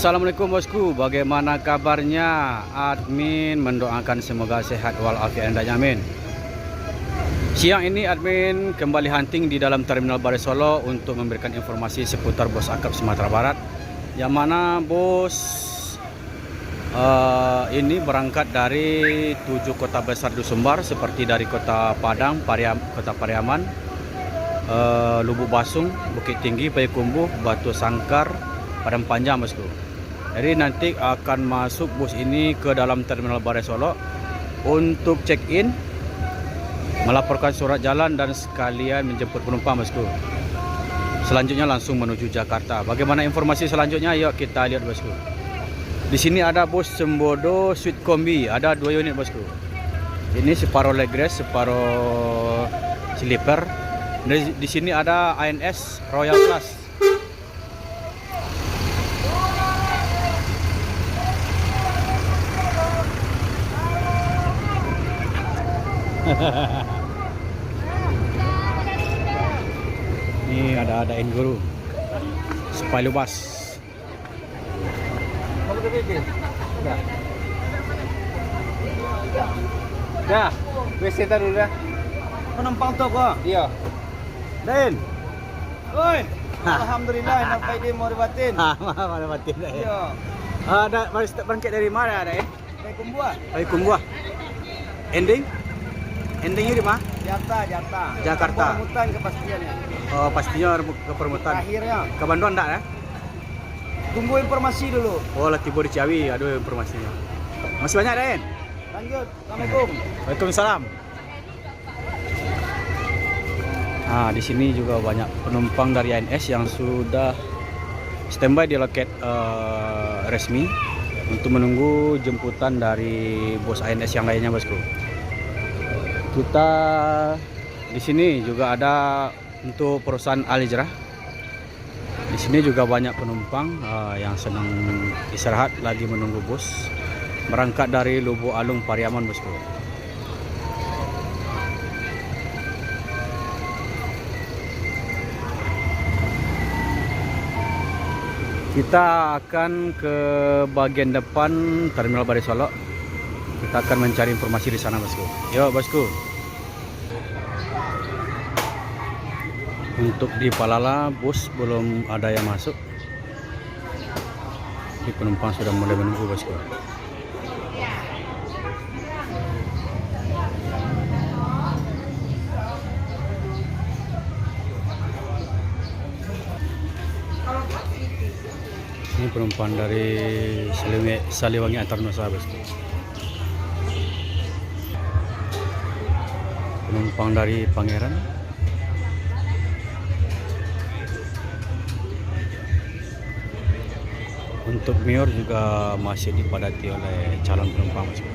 Assalamualaikum bosku, bagaimana kabarnya? Admin mendoakan semoga sehat walafiat dan amin. Siang ini admin kembali hunting di dalam Terminal Balai Solo untuk memberikan informasi seputar bos akap Sumatera Barat, yang mana bos ini berangkat dari 7 kota besar di Sumbar, seperti dari kota Padang, kota Pariaman, Lubuk Basung, Bukit Tinggi, Payakumbuh, Batu Sangkar, Padang Panjang bosku. Jadi nanti akan masuk bus ini ke dalam Terminal Balai Solo untuk check-in, melaporkan surat jalan dan sekalian menjemput penumpang bosku. Selanjutnya langsung menuju Jakarta. Bagaimana informasi selanjutnya? Yuk kita lihat bosku. Di sini ada bus Sembodo Suite Kombi, ada 2 unit bosku. Ini separuh leggres, separuh sleeper. Di sini ada ANS Royal Class. Ini ada guru supaya lubas. Dah, WC tar dulu dah. Penumpang toko. Iya. Den. Oi. Alhamdulillah sampai dia mau dibatin. Mana batin dah. Iya. Ada berangkat dari mana ada Dari Kumbuah. Dari Kumbuah. Endingnya di mana? Jakarta. Permutan kepastiannya. Oh, pastinya ke Permutan. Akhirnya. Ke Bandung enggak ya? Tunggu informasi dulu. Oh, lah tiba di Ciawi, aduh informasinya. Masih banyak, Den. Lanjut. Assalamualaikum. Waalaikumsalam. Nah, di sini juga banyak penumpang dari ANS yang sudah standby di loket resmi untuk menunggu jemputan dari bos ANS yang lainnya, bosku. Kita di sini juga ada untuk perusahaan Al Hijrah. Di sini juga banyak penumpang yang sedang istirahat lagi menunggu bus berangkat dari Lubuk Alung Pariaman, bosku. Kita akan ke bagian depan Terminal Balai Solo. Kita akan mencari informasi di sana, bosku. Yuk, bosku. Untuk di Palala bus belum ada yang masuk. Di penumpang sudah mulai menunggu, bosku. Ini penumpang dari Siliwangi Antarnusa, bosku. Penumpang dari Pangeran. Untuk Mior juga masih dipadati oleh calon penumpang, bosku.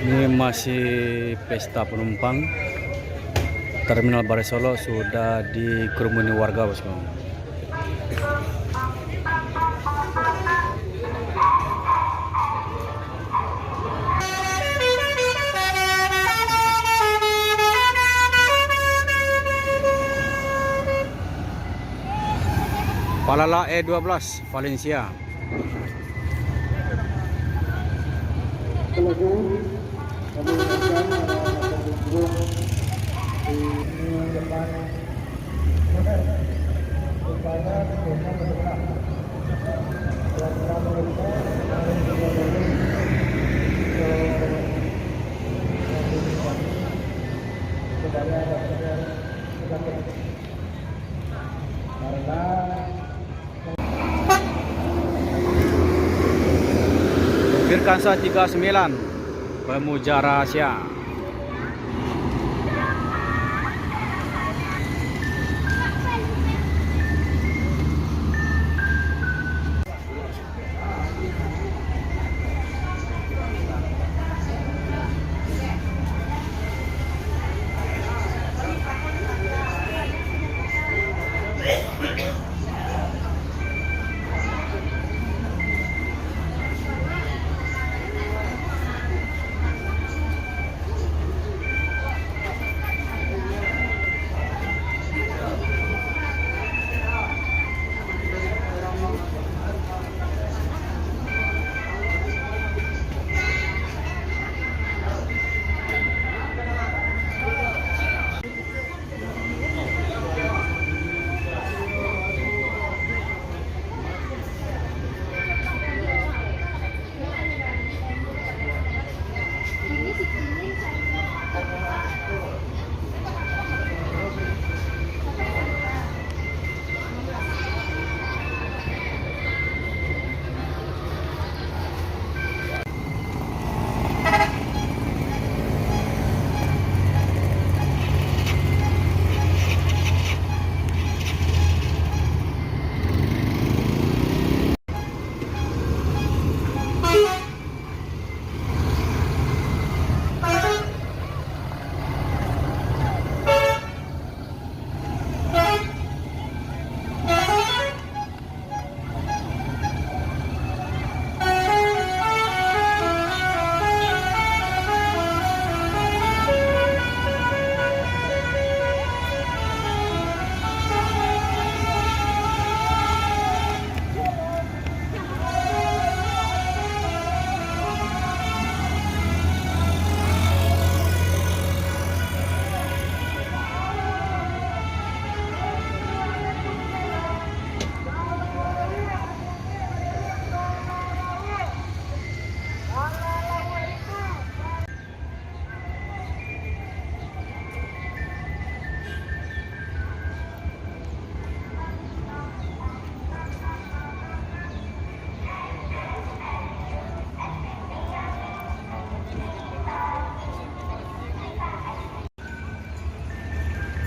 Ini masih pesta penumpang. Terminal Balai Solo sudah dikerumuni warga, bosku. Palala E12 Valencia. Firkansa 39 Pemuja Rahasia.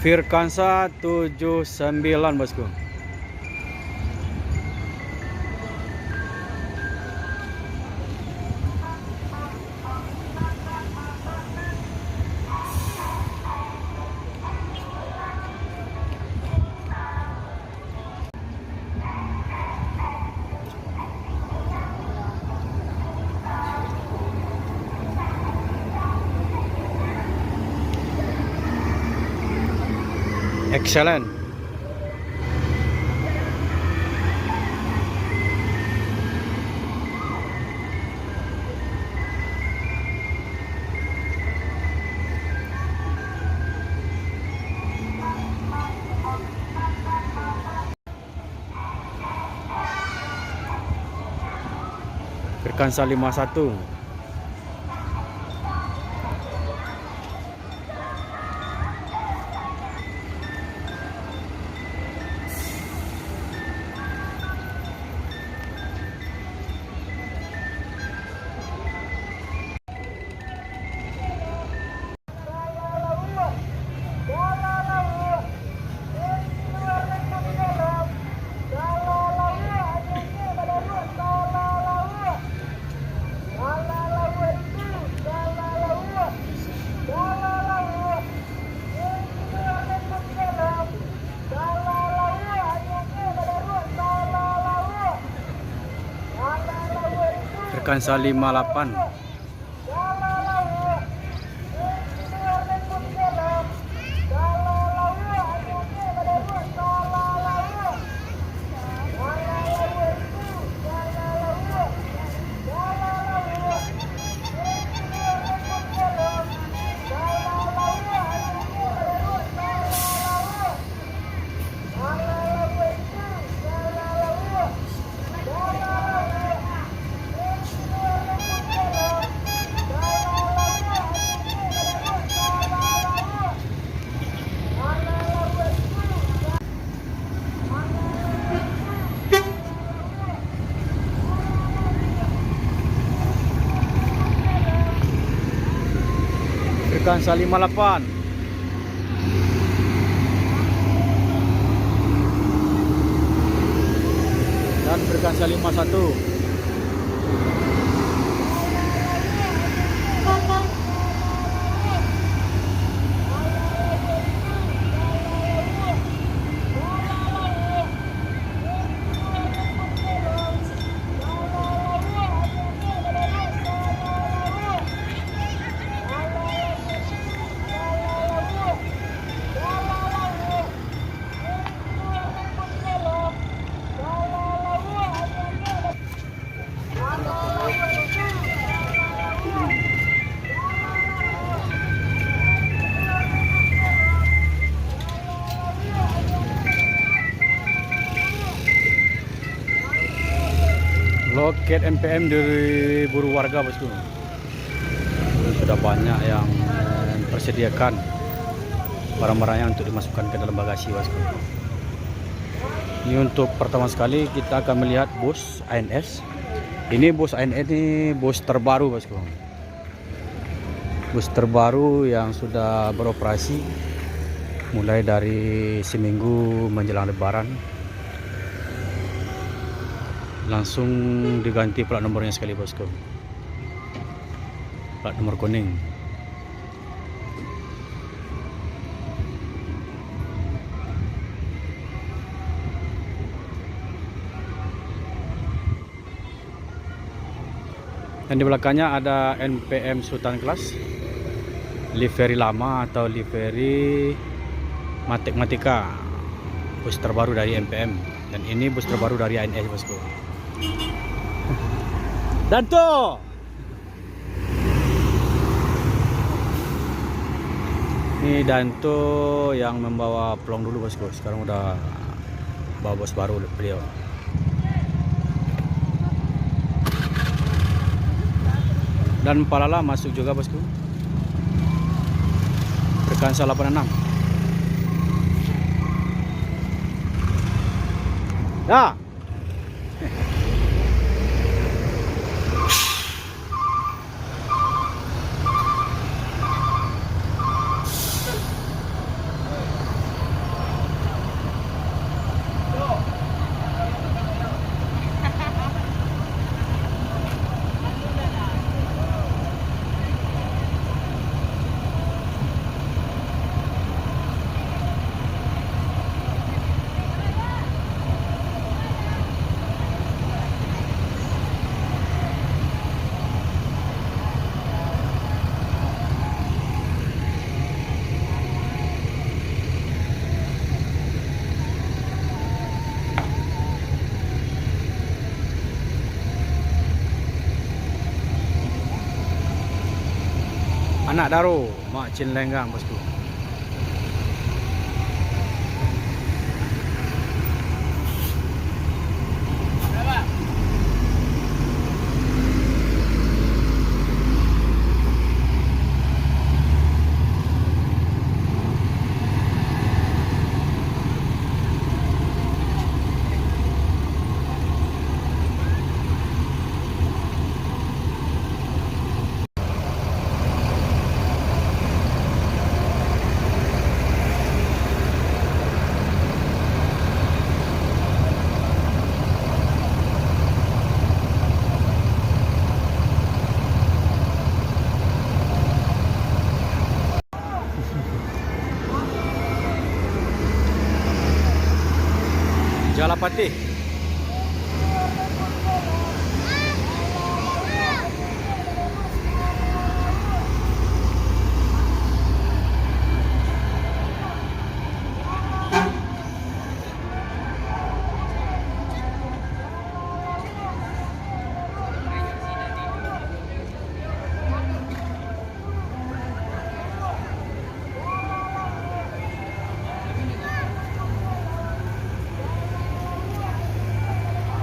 Firkansa 79 bosku. Excellent. Firkansa 51. Firkansa 58. Firkansa 58. Dan Firkansa 51. Loket MPM diburu warga bosku. Sudah banyak yang persediakan barang-barangnya untuk dimasukkan ke dalam bagasi bosku. Ini untuk pertama sekali kita akan melihat bus ANS. Ini bus ANS ini bus terbaru bosku. Bus terbaru yang sudah beroperasi mulai dari seminggu menjelang Lebaran. Langsung diganti plat nomornya sekali bosku. Plat nomor kuning. Dan di belakangnya ada NPM Sultan Kelas, livery lama atau livery Matematika, bus terbaru dari NPM. Dan ini bus terbaru dari ANS bosku. Danto. Ini Danto yang membawa pelong dulu bosku. Sekarang udah bawa bos baru beliau. Dan Palala masuk juga bosku. Firkansa 86. Ya. Anak Daro, Mak Cin Lenggang bosku. Jalapati.